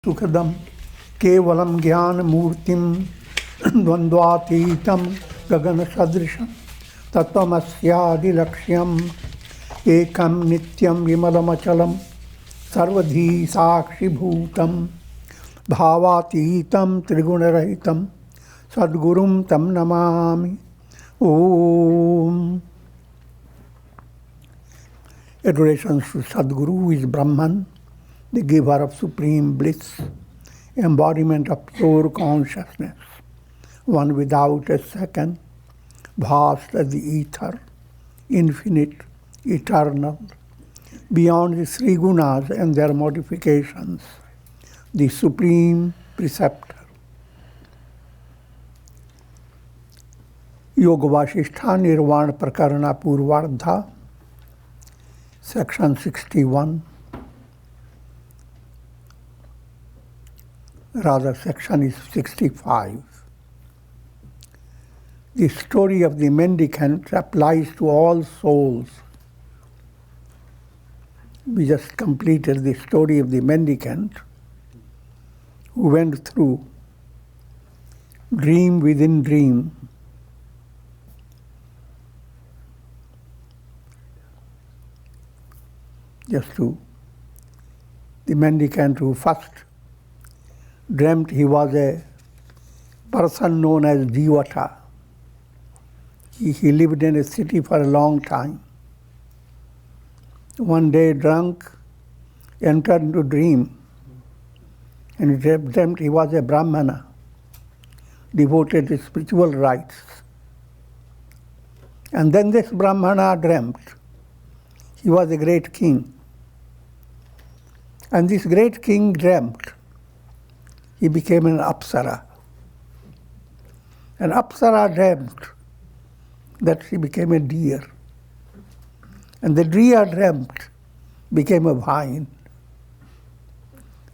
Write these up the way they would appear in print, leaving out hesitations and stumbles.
Sukhadam Kevalam Jnana Murtim Dvandvatitam Gagana Sadrisham Tattvamasya Laksham Ekam Nityam Vimalamachalam Sarvadhi Sakshi Bhutam Bhavatitam Trigunarahitam Sadgurum Tam Namami Om. Adorations to Sadguru, who is Brahman, the giver of supreme bliss, embodiment of pure consciousness, one without a second, vast as the ether, infinite, eternal, beyond the three gunas and their modifications, the supreme preceptor. Yoga Vasistha Nirvana Prakarana Purvardha, Section 61. Rather, section is 65. The story of the mendicant applies to all souls. We just completed the story of the mendicant who went through dream within dream. The mendicant who first dreamt he was a person known as Jivata. He lived in a city for a long time. One day, drunk, entered into dream, and he dreamt he was a Brahmana, devoted to spiritual rites. And then this Brahmana dreamt he was a great king. And this great king dreamt he became an Apsara. And Apsara dreamt that she became a deer. And the deer dreamt became a vine.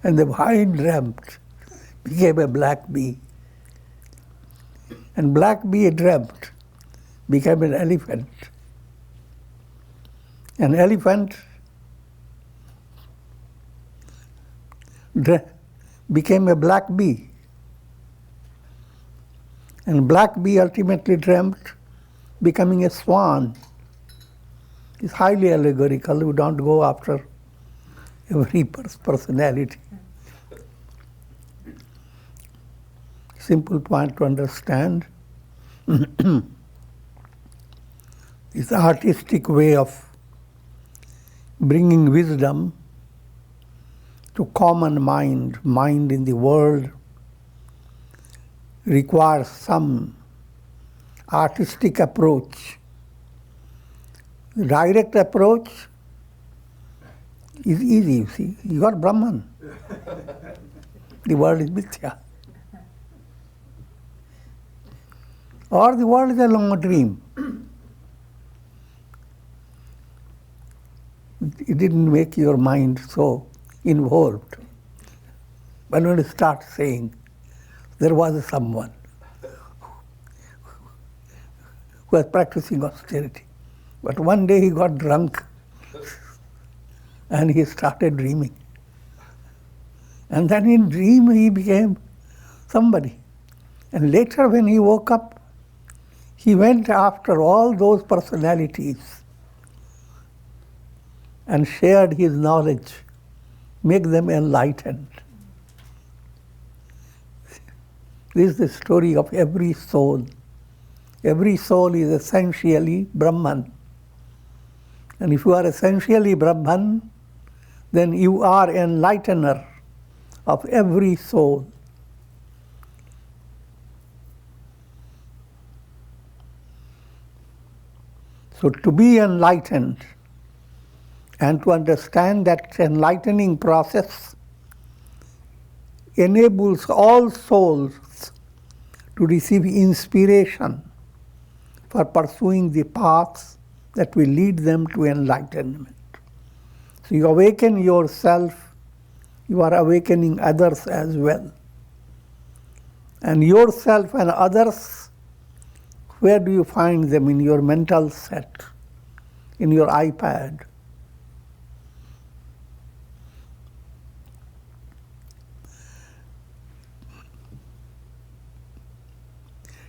And the vine dreamt became a black bee. And black bee dreamt became an elephant. An elephant became a black bee. And black bee ultimately dreamt becoming a swan. It's highly allegorical. We don't go after every personality. Simple point to understand is the artistic way of bringing wisdom to common mind in the world requires some artistic approach. The direct approach is easy, you see. You are Brahman. The world is mithya. Or the world is a long dream. It didn't make your mind so involved. But when you start saying, there was someone who was practicing austerity, but one day he got drunk and he started dreaming. And then in dream he became somebody. And later when he woke up, he went after all those personalities and shared his knowledge, make them enlightened. This is the story of every soul. Every soul is essentially Brahman. And if you are essentially Brahman, then you are enlightener of every soul. So to be enlightened and to understand that enlightening process enables all souls to receive inspiration for pursuing the paths that will lead them to enlightenment. So you awaken yourself, you are awakening others as well. And yourself and others, where do you find them? In your mental set, in your iPad.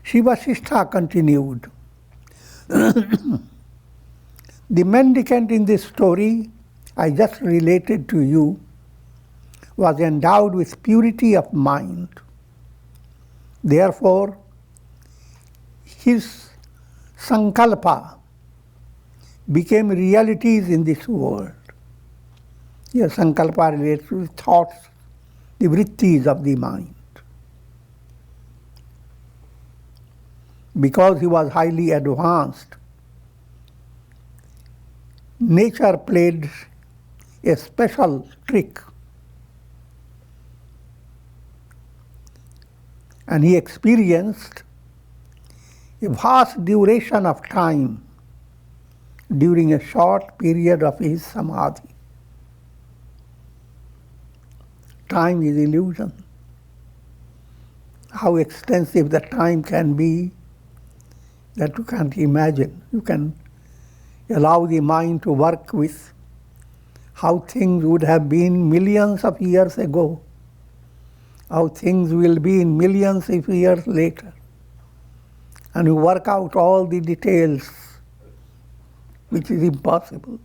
Vasistha continued. The mendicant in this story I just related to you was endowed with purity of mind. Therefore, his sankalpa became realities in this world. Here, sankalpa relates to the thoughts, the vrittis of the mind. Because he was highly advanced, nature played a special trick. And he experienced a vast duration of time during a short period of his samadhi. Time is illusion. How extensive the time can be, that you can't imagine. You can allow the mind to work with how things would have been millions of years ago, how things will be in millions of years later. And you work out all the details, which is impossible.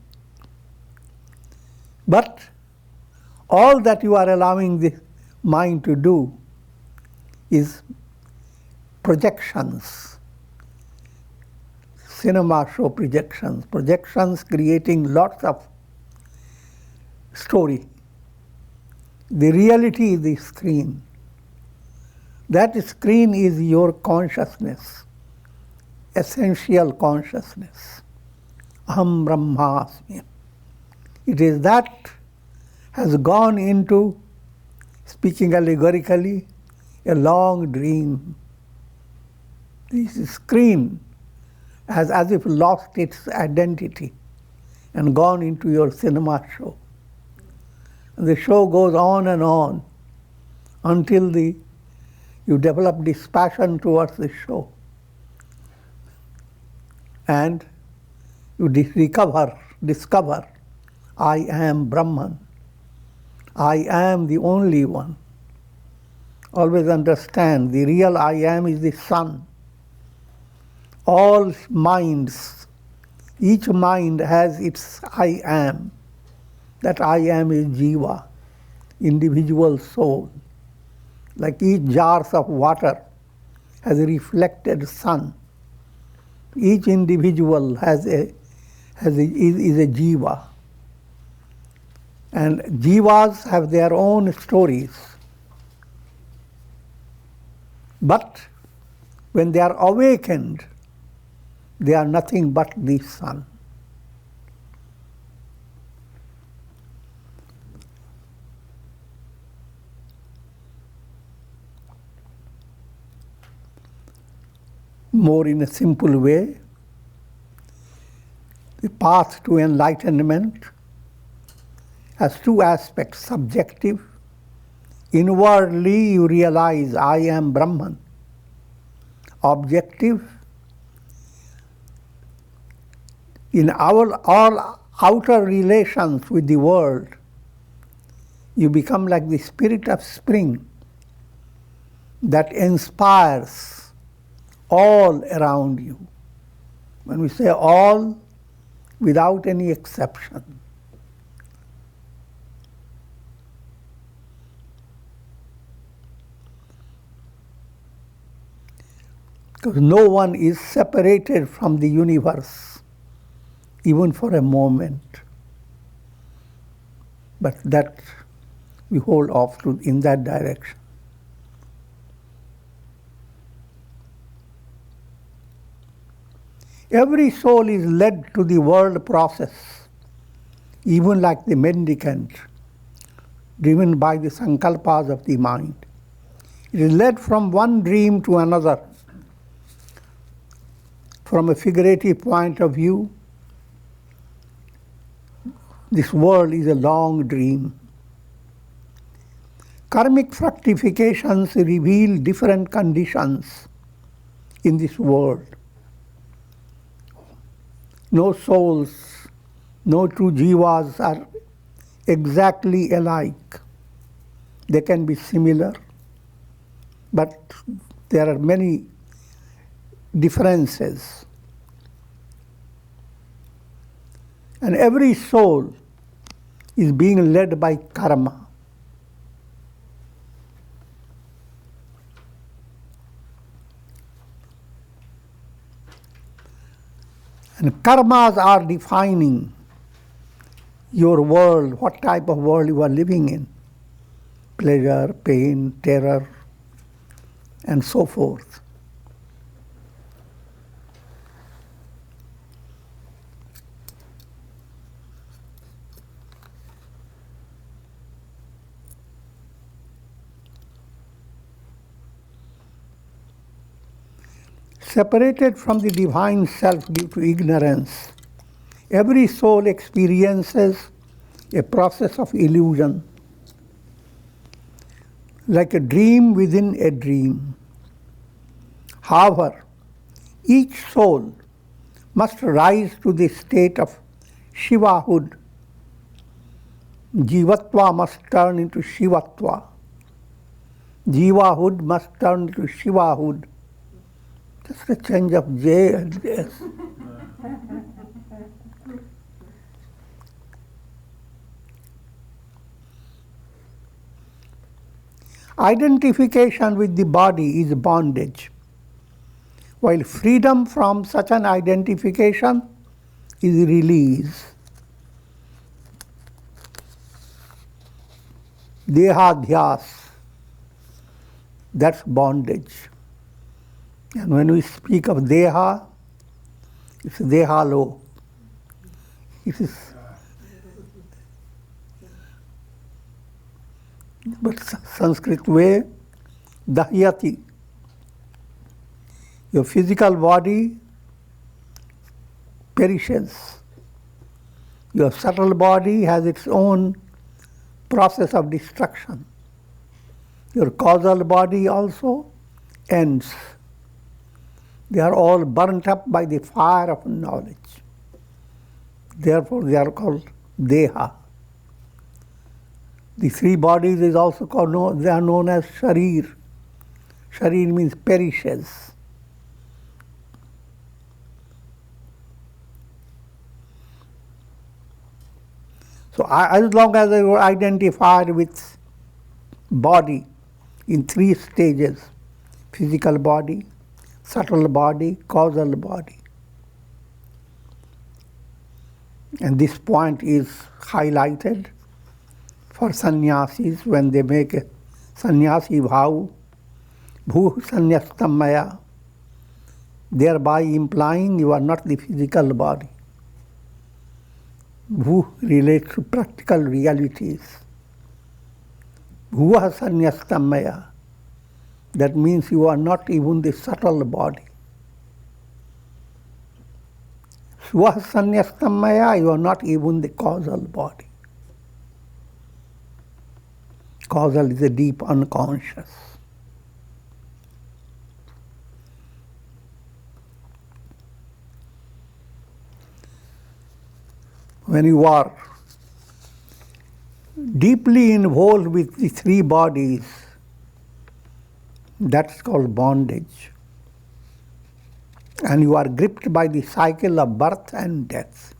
But all that you are allowing the mind to do is projections, cinema show projections creating lots of story. The reality is the screen. That screen is your consciousness, essential consciousness. Aham Brahmasmi. It is that has gone into, speaking allegorically, a long dream. This screen has as if lost its identity and gone into your cinema show. And the show goes on and on until you develop this passion towards the show. And you discover, I am Brahman. I am the only one. Always understand, the real I am is the sun. All minds, each mind has its I am. That I am is jiva, individual soul. Like each jars of water has a reflected sun. Each individual is a jiva. And jivas have their own stories. But when they are awakened, they are nothing but the sun. More in a simple way, the path to enlightenment has two aspects: subjective. Inwardly you realize I am Brahman. Objective. In all outer relations with the world, you become like the spirit of spring that inspires all around you. When we say all, without any exception. Because no one is separated from the universe, even for a moment. But that we hold off to in that direction. Every soul is led to the world process, even like the mendicant, driven by the sankalpas of the mind. It is led from one dream to another. From a figurative point of view, this world is a long dream. Karmic fructifications reveal different conditions in this world. No souls, no two jivas are exactly alike. They can be similar, but there are many differences. And every soul is being led by karma. And karmas are defining your world, what type of world you are living in. Pleasure, pain, terror, and so forth. Separated from the divine self due to ignorance, every soul experiences a process of illusion, like a dream within a dream. However, each soul must rise to the state of Shivahood. Jivatva must turn into Shivatva. Jivahood must turn into Shivahood. Just a change of J and S. Identification with the body is bondage, while freedom from such an identification is release. Dehadhyas, that's bondage. And when we speak of deha, it's dehalo. It is, but Sanskrit way, dahyati. Your physical body perishes. Your subtle body has its own process of destruction. Your causal body also ends. They are all burnt up by the fire of knowledge. Therefore, they are called deha. The three bodies is also called, they are known as sharir. Sharir means perishes. So as long as they were identified with body in three stages, physical body, subtle body, causal body. And this point is highlighted for sannyasis when they make a sannyasi vow, bhu sannyastam maya, thereby implying you are not the physical body. Bhu relates to practical realities. Bhuva sannyastam maya. That means you are not even the subtle body. Swa sannyastam maya, you are not even the causal body. Causal is a deep unconscious. When you are deeply involved with the three bodies, that's called bondage. And you are gripped by the cycle of birth and death.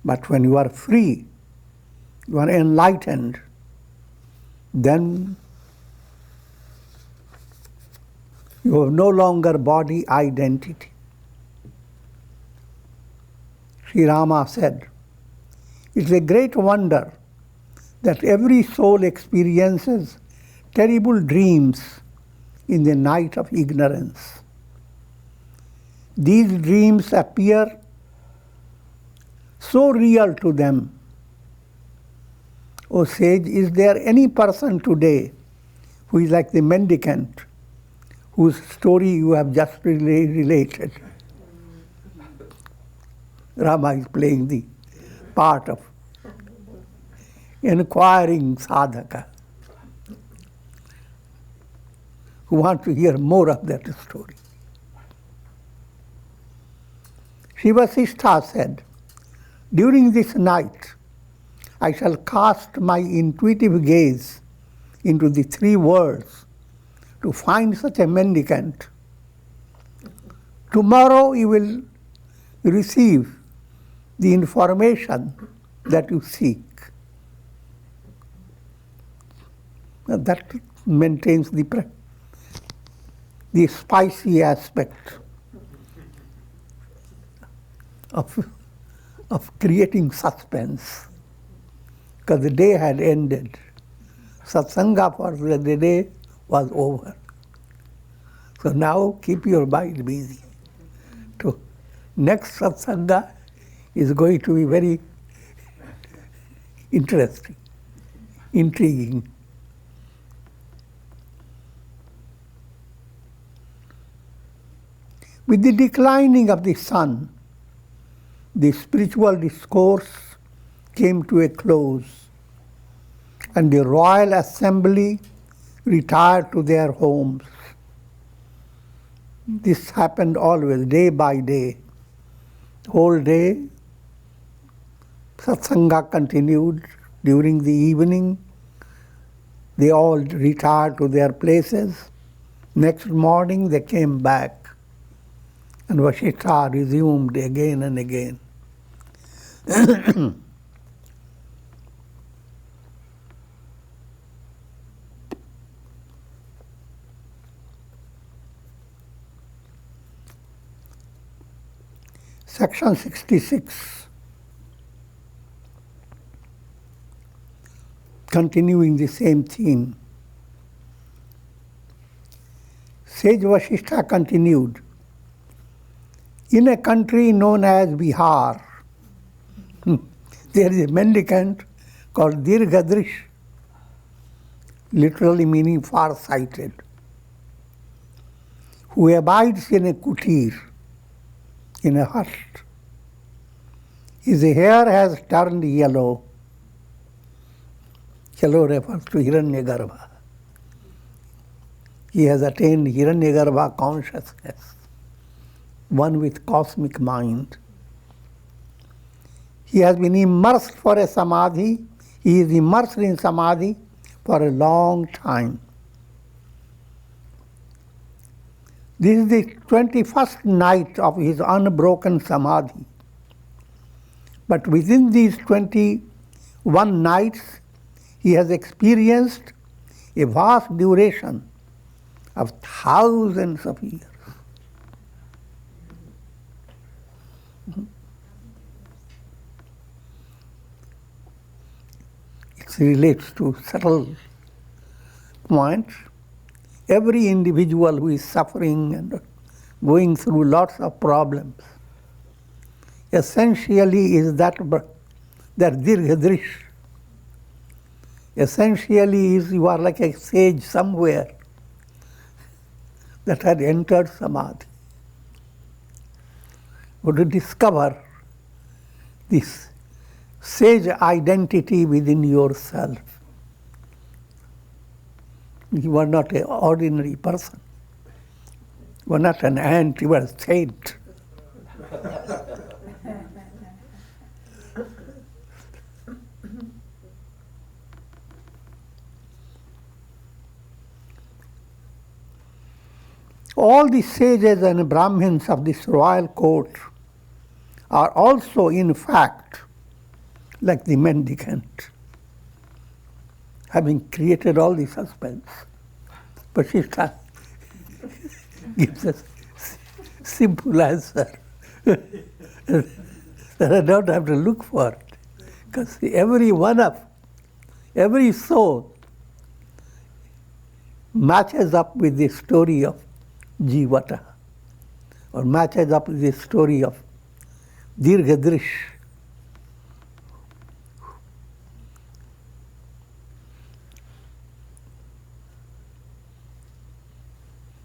But when you are free, you are enlightened, then you have no longer body identity. Sri Rama said, "It's a great wonder that every soul experiences terrible dreams in the night of ignorance. These dreams appear so real to them. O sage, is there any person today who is like the mendicant whose story you have just related?" Rama is playing the part of enquiring sadhaka who want to hear more of that story. Yoga Vasistha said, "During this night, I shall cast my intuitive gaze into the three worlds to find such a mendicant. Tomorrow you will receive the information that you seek. That maintains the spicy aspect of creating suspense, because the day had ended. Satsanga for the day was over. So now keep your mind busy. To next satsanga is going to be very interesting, intriguing. With the declining of the sun, the spiritual discourse came to a close, and the royal assembly retired to their homes. This happened always, day by day. Whole day, satsanga continued. During the evening, they all retired to their places. Next morning, they came back, and Vasistha resumed again and again. Section 66, continuing the same theme. Sage Vasistha continued, in a country known as Bihar, there is a mendicant called Dirghadrish, literally meaning far-sighted, who abides in a kutir, in a hut. His hair has turned yellow. Yellow refers to Hiranyagarbha. He has attained Hiranyagarbha consciousness, one with cosmic mind. He has been immersed for a samadhi. He is immersed in samadhi for a long time. This is the 21st night of his unbroken samadhi. But within these 21 nights, he has experienced a vast duration of thousands of years. It relates to subtle points. Every individual who is suffering and going through lots of problems, essentially is that Dirghadrish. Essentially is you are like a sage somewhere that had entered samadhi. But to discover this sage identity within yourself. You are not an ordinary person. You are not an ant, you are a saint. All the sages and Brahmins of this royal court are also, in fact, like the mendicant, having created all the suspense. Vasistha gives us simple answer that I don't have to look for it, because every soul matches up with the story of Jivata, or matches up with the story of Dirghadrish.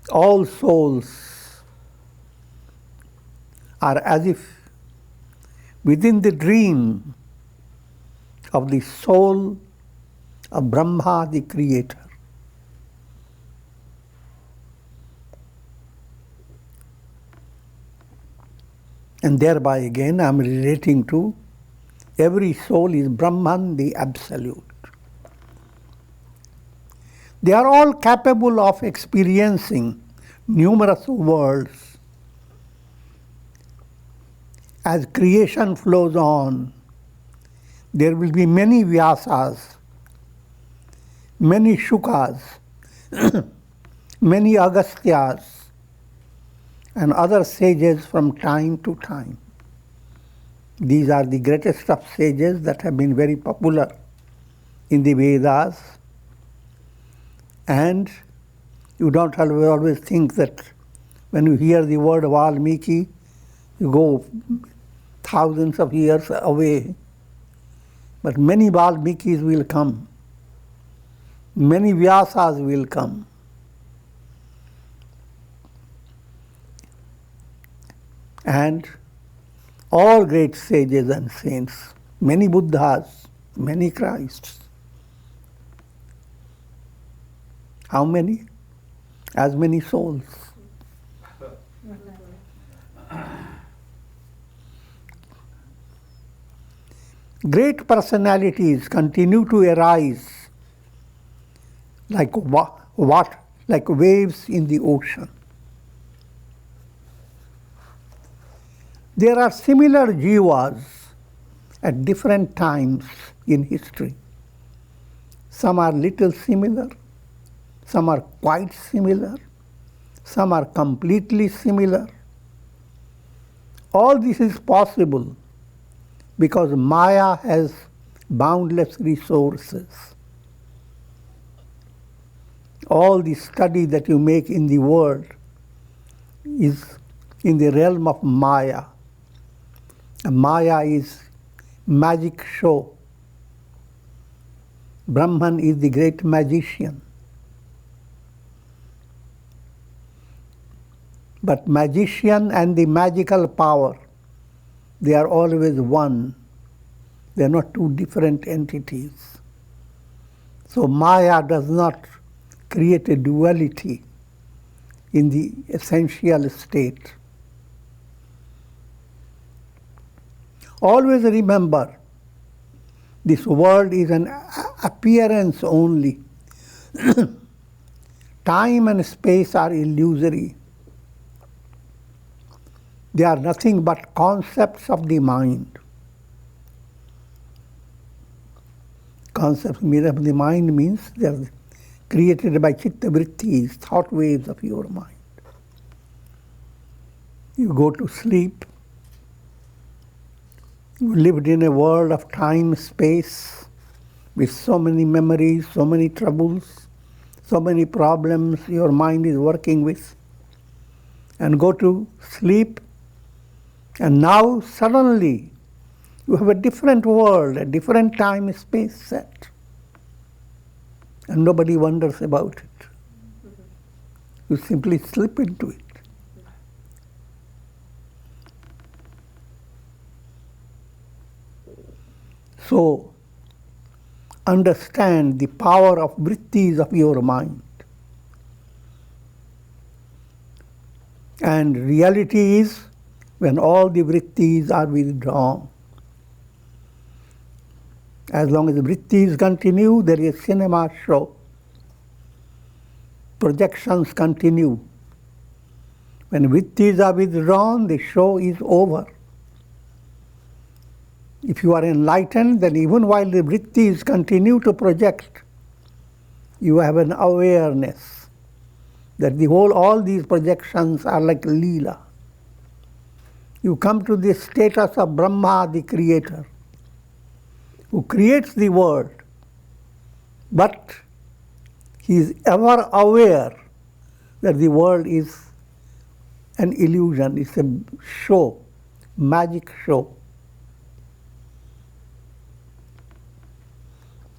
All souls are as if within the dream of the soul of Brahma, the Creator. And thereby again I am relating to every soul is Brahman, the Absolute. They are all capable of experiencing numerous worlds. As creation flows on, there will be many Vyasas, many Shukas, many Agasthyas, and other sages from time to time. These are the greatest of sages that have been very popular in the Vedas. And you don't always think that when you hear the word Valmiki, you go thousands of years away. But many Valmikis will come. Many Vyasas will come. And all great sages and saints, many Buddhas, many Christs. How many? As many souls. Great personalities continue to arise like like waves in the ocean. There are similar jivas at different times in history. Some are little similar, some are quite similar, some are completely similar. All this is possible because Maya has boundless resources. All the study that you make in the world is in the realm of Maya. And Maya is magic show. Brahman is the great magician. But magician and the magical power, they are always one. They are not two different entities. So Maya does not create a duality in the essential state. Always remember, this world is an appearance only. Time and space are illusory. They are nothing but concepts of the mind. Concepts of the mind means they are created by chitta vrittis, thought waves of your mind. You go to sleep. You lived in a world of time, space, with so many memories, so many troubles, so many problems your mind is working with. And go to sleep, and now suddenly you have a different world, a different time, space set. And nobody wonders about it. You simply slip into it. So, understand the power of vrittis of your mind. And reality is when all the vrittis are withdrawn. As long as the vrittis continue, there is cinema show. Projections continue. When vrittis are withdrawn, the show is over. If you are enlightened, then even while the vrittis continue to project, you have an awareness that all these projections are like Leela. You come to the status of Brahma, the creator, who creates the world, but he is ever aware that the world is an illusion, it's a show, magic show.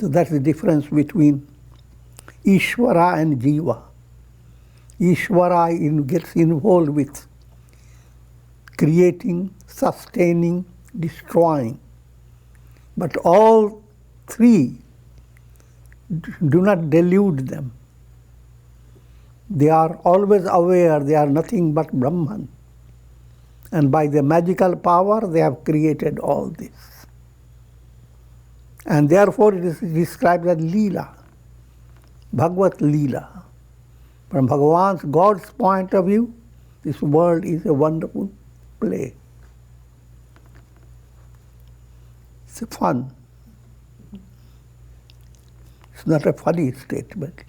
So that's the difference between Ishvara and Jiva. Ishvara gets involved with creating, sustaining, destroying. But all three, do not delude them. They are always aware they are nothing but Brahman. And by the magical power, they have created all this. And therefore it is described as Leela. Bhagavad Leela. From Bhagavan's, God's point of view, this world is a wonderful play. It's fun. It's not a funny statement.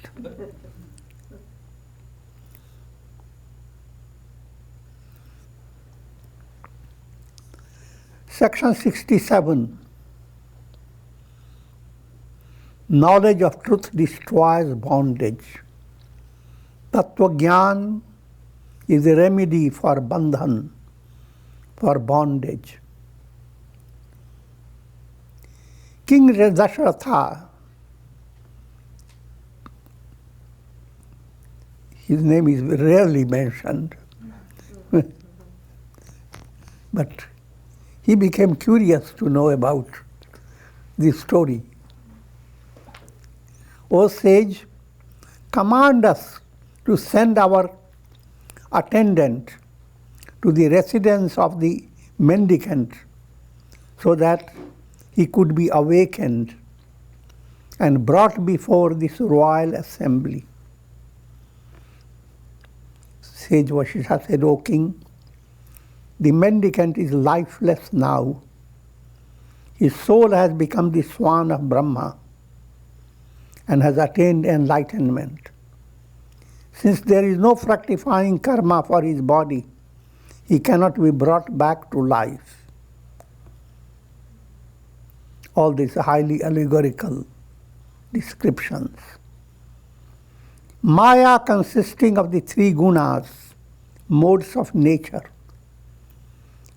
Section 67. Knowledge of truth destroys bondage. Tattva Gyan is a remedy for bandhan, for bondage. King Dasharatha, his name is rarely mentioned, but he became curious to know about this story. O sage, command us to send our attendant to the residence of the mendicant so that he could be awakened and brought before this royal assembly. Sage Vasistha said, O king, the mendicant is lifeless now. His soul has become the swan of Brahma and has attained enlightenment. Since there is no fructifying karma for his body, he cannot be brought back to life. All these highly allegorical descriptions. Maya, consisting of the three gunas, modes of nature,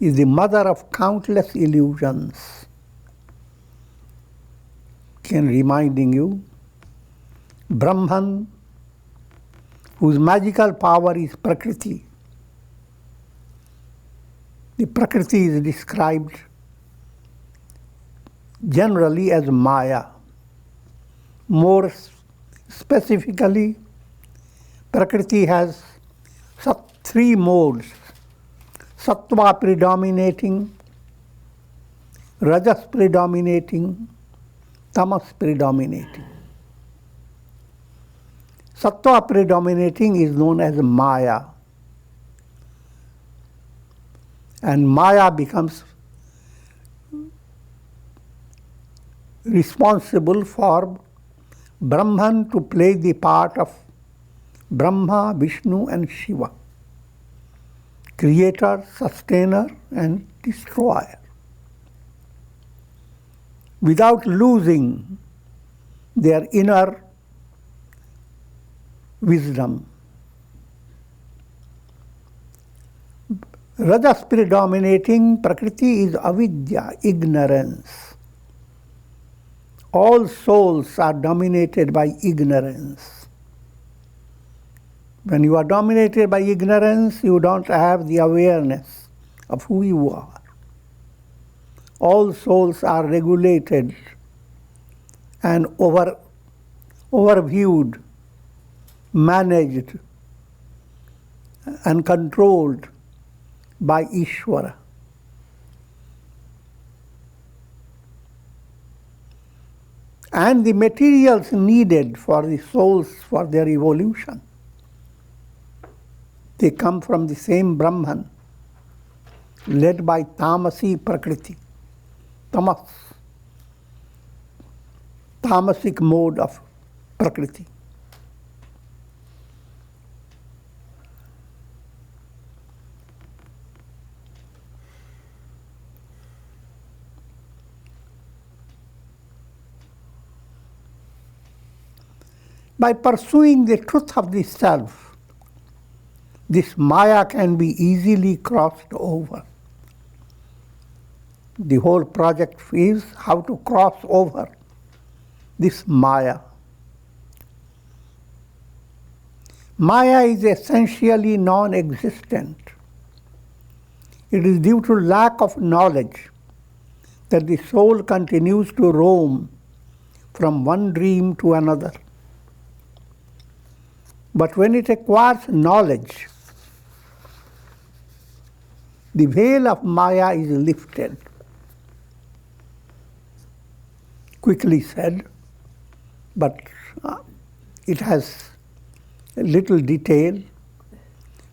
is the mother of countless illusions. Again reminding you, Brahman, whose magical power is Prakriti. The Prakriti is described generally as Maya. More specifically, Prakriti has three modes: Sattva predominating, Rajas predominating, Tamas predominating. Sattva predominating is known as Maya. And Maya becomes responsible for Brahman to play the part of Brahma, Vishnu and Shiva, creator, sustainer and destroyer, without losing their inner wisdom. Rajas predominating Prakriti is avidya, ignorance. All souls are dominated by ignorance. When you are dominated by ignorance, you don't have the awareness of who you are. All souls are regulated and overviewed, managed and controlled by Ishvara. And the materials needed for the souls for their evolution, they come from the same Brahman, led by Tamasi Prakriti, Tamas, tamasic mode of Prakriti. By pursuing the truth of the self, this Maya can be easily crossed over. The whole project is how to cross over this Maya. Maya is essentially non-existent. It is due to lack of knowledge that the soul continues to roam from one dream to another. But when it acquires knowledge, the veil of Maya is lifted. Quickly said, but it has a little detail.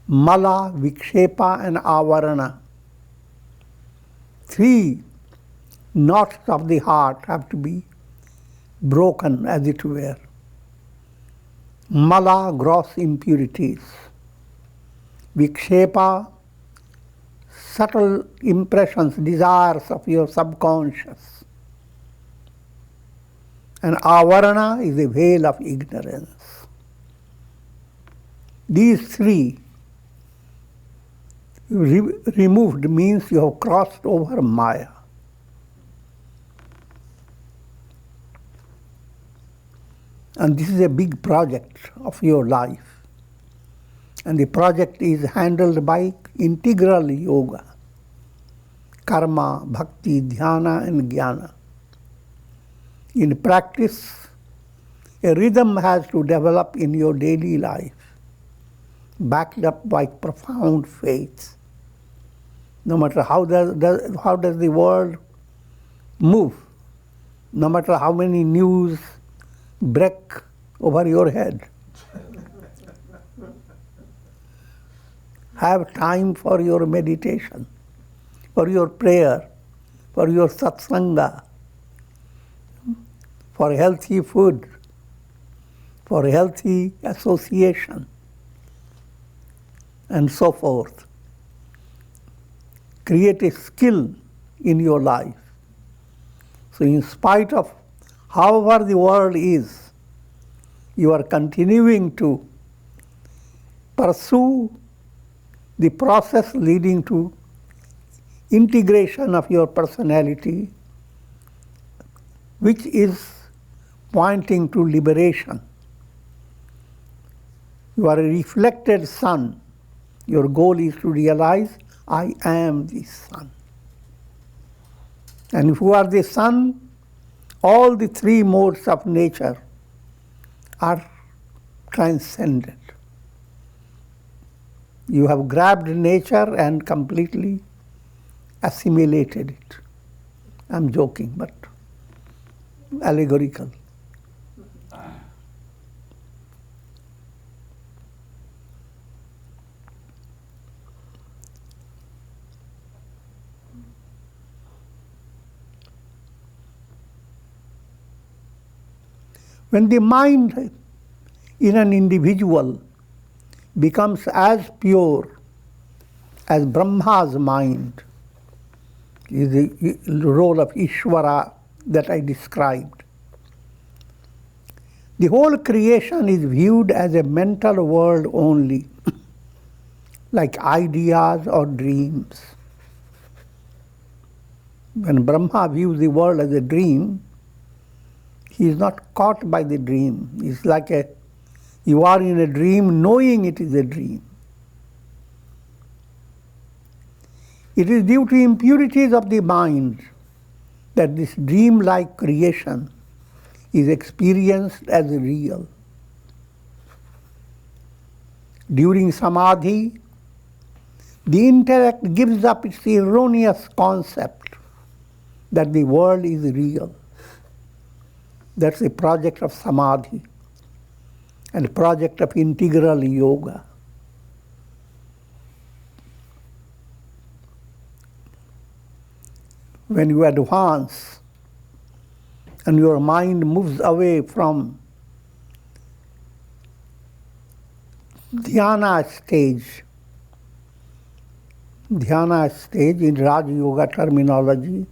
Mala, Vikshepa and Avarana. 3 knots of the heart have to be broken, as it were. Mala, gross impurities. Vikshepa, subtle impressions, desires of your subconscious. And Avarana is a veil of ignorance. These 3 removed means you have crossed over Maya. And this is a big project of your life. And the project is handled by integral yoga, karma, bhakti, dhyana and jnana. In practice, a rhythm has to develop in your daily life, backed up by profound faith. No matter how does the world move, no matter how many news break over your head, have time for your meditation, for your prayer, for your satsanga, for healthy food, for healthy association, and so forth. Create a skill in your life. So in spite of however the world is, you are continuing to pursue the process leading to integration of your personality, which is pointing to liberation. You are a reflected sun. Your goal is to realize, I am the sun. And if you are the sun, all the 3 modes of nature are transcended. You have grabbed nature and completely assimilated it. I'm joking, but allegorical. When the mind in an individual becomes as pure as Brahma's mind, is the role of Ishvara that I described. The whole creation is viewed as a mental world only, like ideas or dreams. When Brahma views the world as a dream, he is not caught by the dream. It's like you are in a dream knowing it is a dream. It is due to impurities of the mind that this dream-like creation is experienced as real. During samadhi, the intellect gives up its erroneous concept that the world is real. That's the project of samadhi and the project of integral yoga. When you advance and your mind moves away from dhyana stage in Raj Yoga terminology,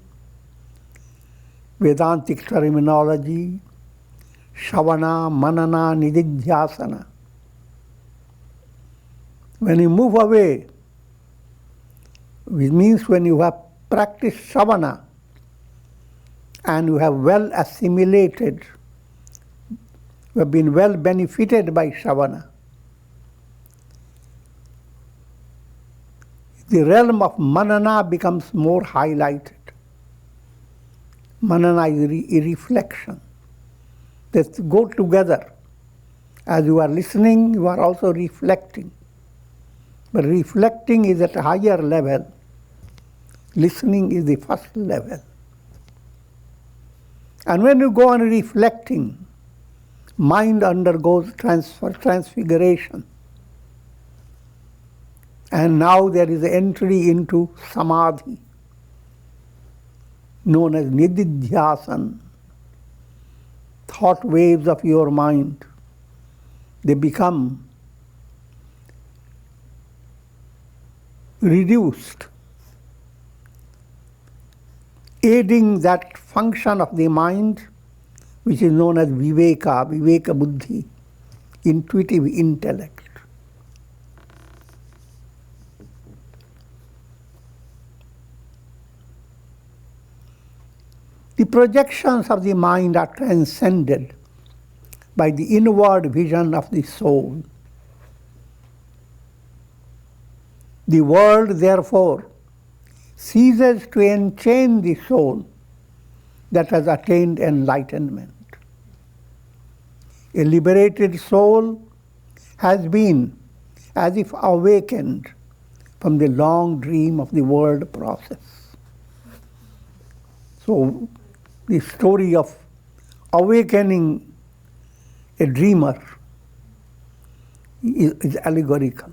Vedantic terminology, Shavana, Manana, Nididhyasana. When you move away, which means when you have practiced Shavana and you have well assimilated, you have been well benefited by Shavana, the realm of Manana becomes more highlighted. Manana is a reflection. They go together. As you are listening, you are also reflecting. But reflecting is at a higher level. Listening is the first level. And when you go on reflecting, mind undergoes transfiguration. And now there is entry into samadhi, known as nididhyasan. Thought waves of your mind, they become reduced, aiding that function of the mind which is known as viveka buddhi, intuitive intellect. The projections of the mind are transcended by the inward vision of the soul. The world, therefore, ceases to enchain the soul that has attained enlightenment. A liberated soul has been as if awakened from the long dream of the world process. So, the story of awakening a dreamer is allegorical.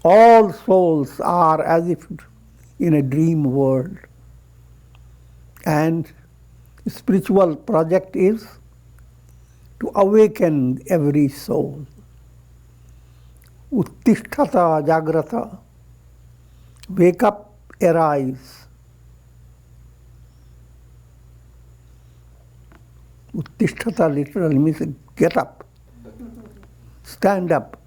All souls are as if in a dream world. And the spiritual project is to awaken every soul. Uttisthata jagrata. Wake up, arise. Uttisthata literally means get up, stand up,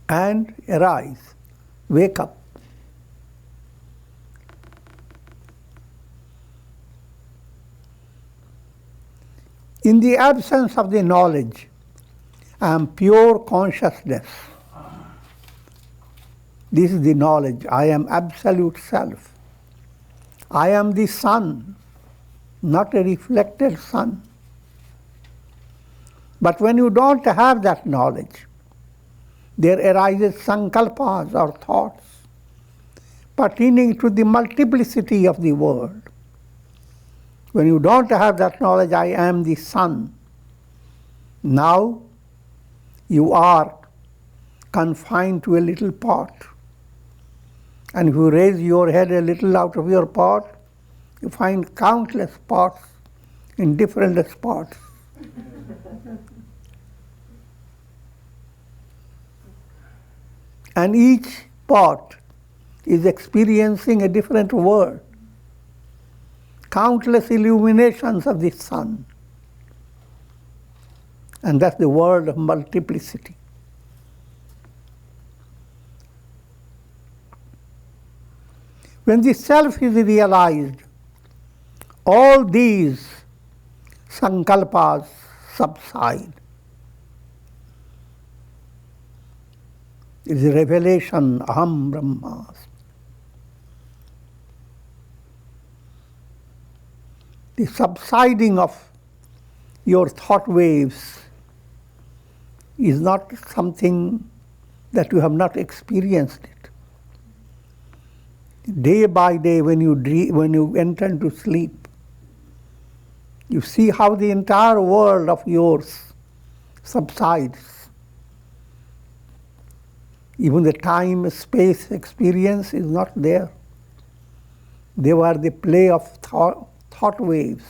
and arise, wake up. In the absence of the knowledge, I am pure consciousness. This is the knowledge. I am absolute self. I am the sun, not a reflected sun. But when you don't have that knowledge, there arises sankalpas or thoughts pertaining to the multiplicity of the world. When you don't have that knowledge, I am the sun. Now you are confined to a little pot. And if you raise your head a little out of your pot, you find countless pots in different spots. And each pot is experiencing a different world. Countless illuminations of the sun. And that's the world of multiplicity. When the self is realized, all these sankalpas subside. It is a revelation, aham brahmasmi. The subsiding of your thought waves is not something that you have not experienced it. Day by day, when you enter into sleep, you see how the entire world of yours subsides. Even the time-space experience is not there. They were the play of thought waves.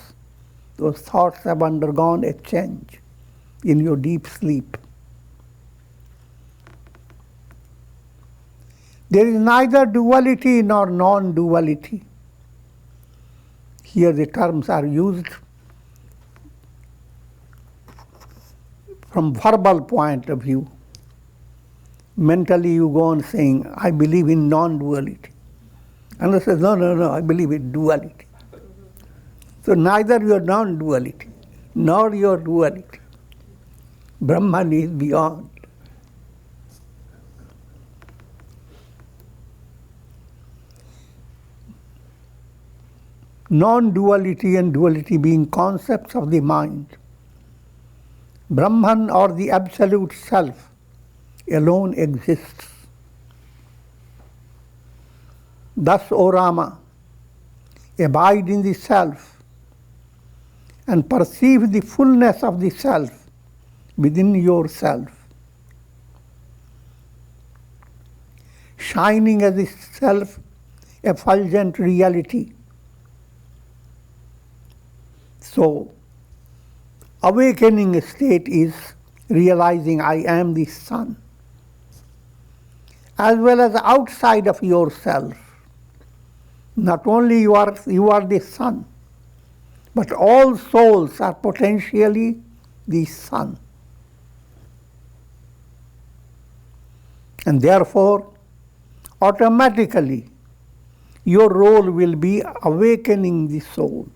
Those thoughts have undergone a change in your deep sleep. There is neither duality nor non-duality. Here the terms are used from verbal point of view. Mentally you go on saying, I believe in non-duality. And I say, no, I believe in duality. So neither your non-duality nor your duality. Brahman is beyond. Non-duality and duality being concepts of the mind. Brahman or the absolute self alone exists. Thus, O Rama, abide in the self and perceive the fullness of the self within yourself, shining as a self-effulgent reality. So, awakening state is realizing I am the sun, as well as outside of yourself. Not only you are the sun, but all souls are potentially the sun. And therefore, automatically, your role will be awakening the souls.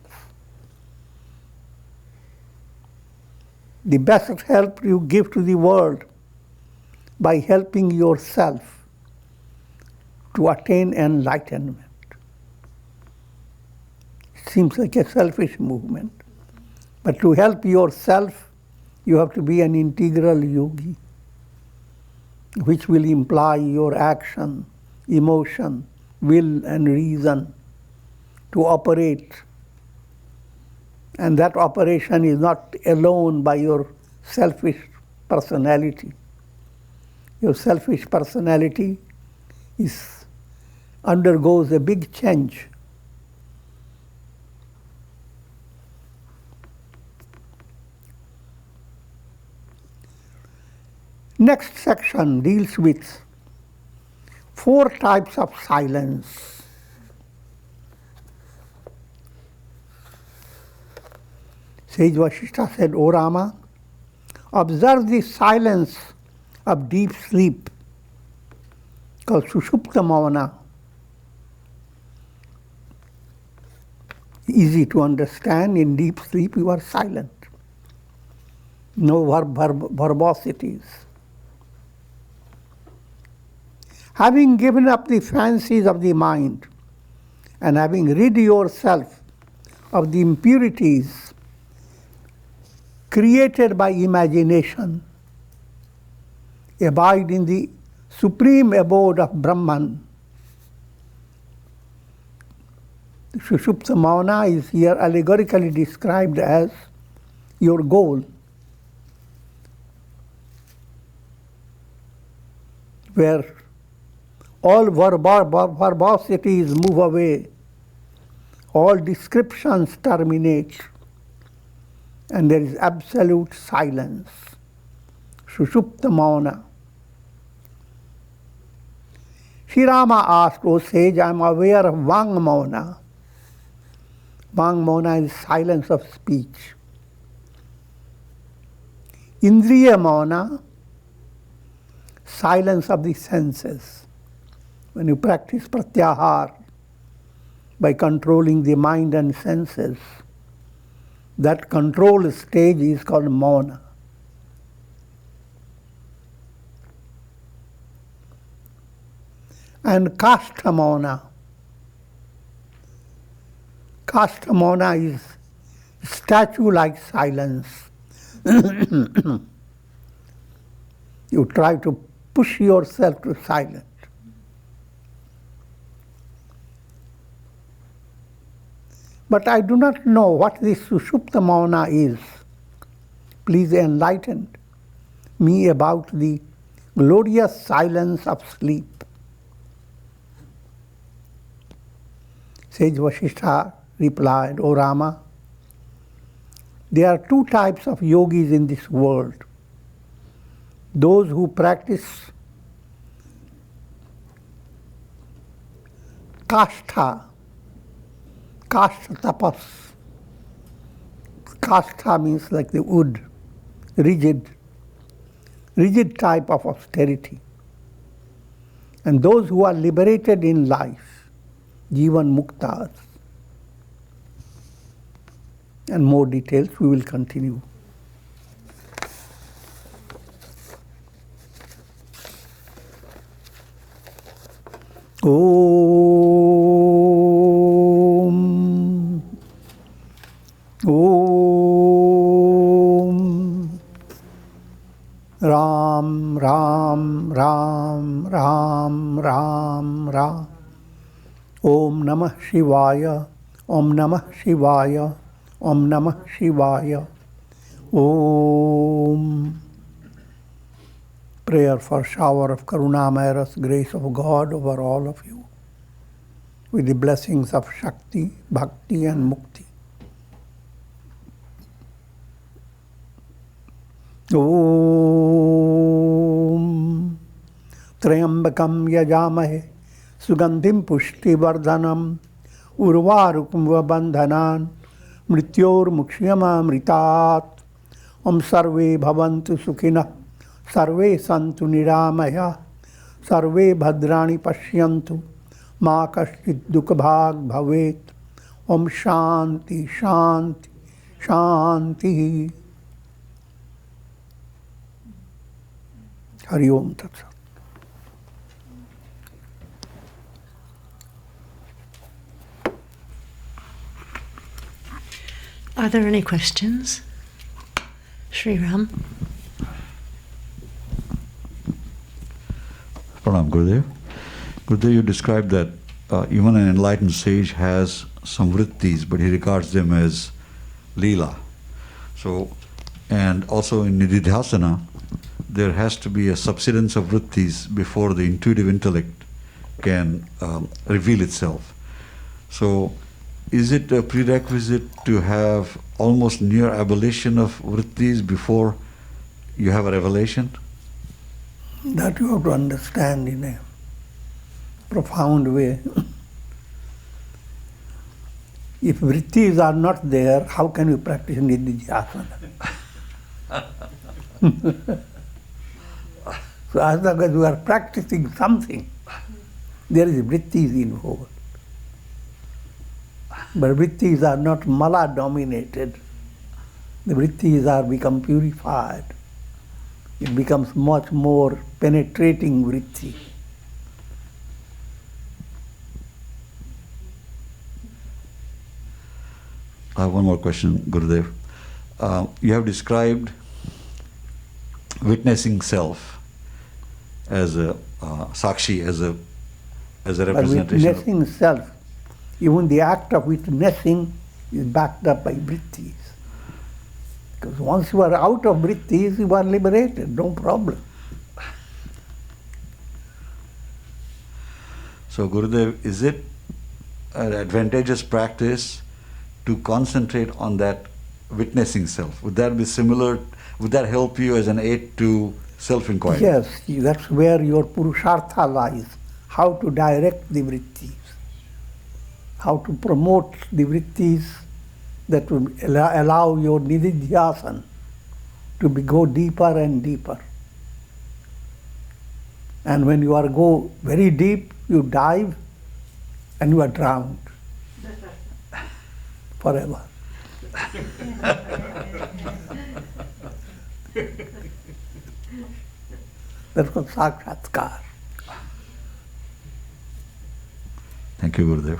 The best help you give to the world by helping yourself to attain enlightenment. Seems like a selfish movement. But to help yourself, you have to be an integral yogi, which will imply your action, emotion, will and reason to operate. And that operation is not alone by your selfish personality. Your selfish personality undergoes a big change. Next section deals with 4 types of silence. Sage Vasistha said, O Rama, observe the silence of deep sleep, called Sushupta Mavana. Easy to understand, in deep sleep you are silent. No verbosities. Having given up the fancies of the mind and having rid yourself of the impurities created by imagination, abide in the supreme abode of Brahman. Sushupta Mavana is here allegorically described as your goal, where all verbosities move away, all descriptions terminate, and there is absolute silence. Sushupta Mavana. Sri Rama asked, O sage, I am aware of Vang Mavana. Vang Mavana is silence of speech. Indriya Mavana, silence of the senses. When you practice pratyahar by controlling the mind and senses, that control stage is called Mavana. And Kastha Mavana. Kastha Mavana is statue-like silence. You try to push yourself to silence. But I do not know what this Sushupta Mavana is. Please enlighten me about the glorious silence of sleep. Sage Vasistha replied, O Rama, there are 2 types of yogis in this world. Those who practice kastha tapas. Kastha means like the wood, rigid type of austerity. And those who are liberated in life, Jivan Muktas. And more details we will continue. Om. Om. Ram, Ram, Ram, Ram, Ram, Ram. Om Namah Shivaya. Om Namah Shivaya. Om Namah Shivaya. Om. Prayer for shower of Karunamayras, grace of God over all of you, with the blessings of Shakti, Bhakti and Mukti. Om Trayambakam Yajamahe Sugandhim Pushti Vardhanam Urvarukum Vabandhanan Mrityor Mukshiyama Mritat. Om Sarve Bhavantu Sukhina Sarve Santu Niramaya Sarve Bhadrani Pashyantu Ma Kashchit Dukhabhag Bhavet. Om Shanti Shanti Shanti. Hari Om Tat Sat. Are there any questions? Sri Ram. Pranam, Gurudev. Gurudev, you described that even an enlightened sage has some vrittis, but he regards them as leela. So, and also in nididhyasana, there has to be a subsidence of vrittis before the intuitive intellect can reveal itself. So, is it a prerequisite to have almost near abolition of vrittis before you have a revelation? That you have to understand in a profound way. If vrittis are not there, how can you practice nididhyasana? So as long as you are practicing something, there is vrittis involved. But vrittis are not mala dominated. The vrittis are become purified. It becomes much more penetrating vritti. I have one more question, Gurudev. You have described witnessing self as a sakshi, as a representation. But witnessing self, even the act of witnessing is backed up by vrittis. Because once you are out of vrittis, you are liberated, no problem. So, Gurudev, is it an advantageous practice to concentrate on that witnessing self? Would that be similar? Would that help you as an aid to self-inquiry? Yes, that's where your purushartha lies. How to direct the vrittis. How to promote the vrittis that will allow your nididhyasana to go deeper and deeper. And when you go very deep, you dive and you are drowned forever. That's called sakshatkar. Thank you, Gurudev.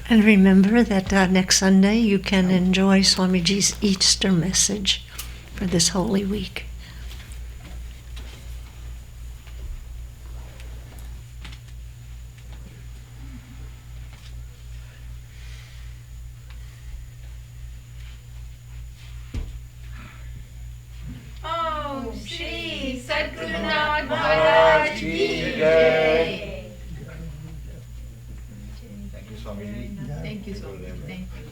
And remember that next Sunday you can enjoy Swamiji's Easter message for this Holy Week. Om Shri Sadgurunath Maharaj Ki Jai. Thank you, Swamiji. Thank you, Swamiji. Thank you.